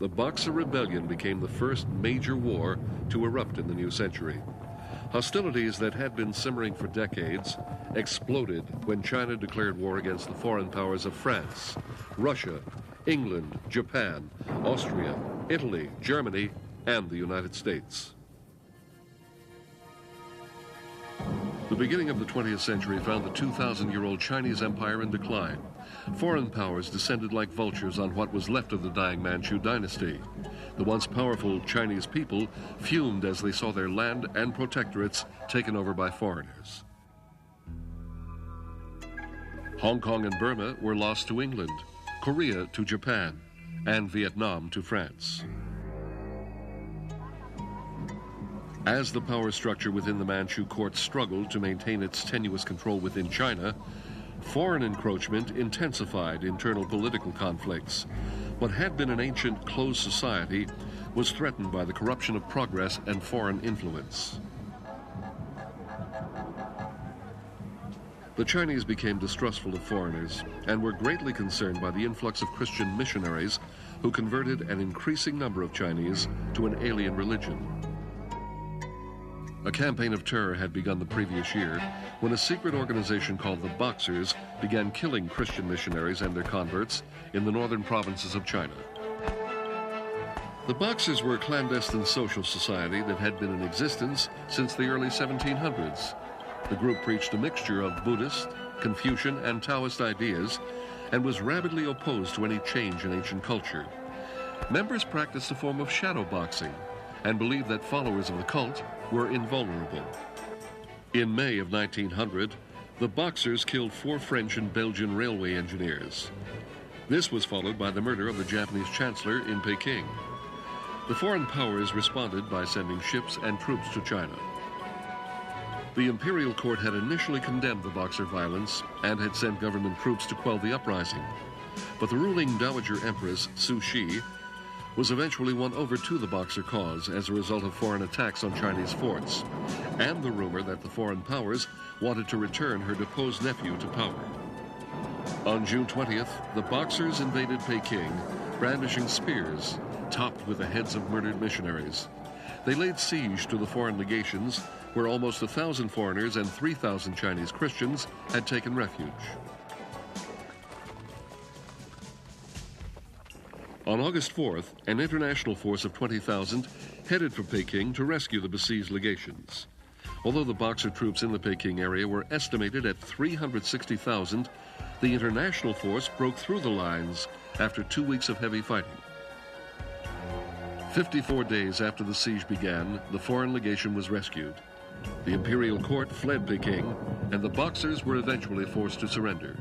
the Boxer Rebellion became the first major war to erupt in the new century. Hostilities that had been simmering for decades exploded when China declared war against the foreign powers of France, Russia, England, Japan, Austria, Italy, Germany, and the United States. The beginning of the 20th century found the 2,000-year-old Chinese empire in decline. Foreign powers descended like vultures on what was left of the dying Manchu dynasty. The once powerful Chinese people fumed as they saw their land and protectorates taken over by foreigners. Hong Kong and Burma were lost to England, Korea to Japan, and Vietnam to France. As the power structure within the Manchu court struggled to maintain its tenuous control within China, foreign encroachment intensified internal political conflicts. What had been an ancient closed society was threatened by the corruption of progress and foreign influence. The Chinese became distrustful of foreigners and were greatly concerned by the influx of Christian missionaries who converted an increasing number of Chinese to an alien religion. A campaign of terror had begun the previous year when a secret organization called the Boxers began killing Christian missionaries and their converts in the northern provinces of China. The Boxers were a clandestine social society that had been in existence since the early 1700s. The group preached a mixture of Buddhist, Confucian, and Taoist ideas and was rabidly opposed to any change in ancient culture. Members practiced a form of shadow boxing and believed that followers of the cult were invulnerable. In May of 1900, the Boxers killed 4 French and Belgian railway engineers. This was followed by the murder of the Japanese chancellor in Peking. The foreign powers responded by sending ships and troops to China. The imperial court had initially condemned the Boxer violence and had sent government troops to quell the uprising. But the ruling Dowager Empress, Cixi, was eventually won over to the Boxer cause as a result of foreign attacks on Chinese forts, and the rumor that the foreign powers wanted to return her deposed nephew to power. On June 20th, the Boxers invaded Peking, brandishing spears, topped with the heads of murdered missionaries. They laid siege to the foreign legations, where almost 1,000 foreigners and 3,000 Chinese Christians had taken refuge. On August 4th, an international force of 20,000 headed for Peking to rescue the besieged legations. Although the Boxer troops in the Peking area were estimated at 360,000, the international force broke through the lines after 2 weeks of heavy fighting. 54 days after the siege began, the foreign legation was rescued. The imperial court fled Peking, and the Boxers were eventually forced to surrender.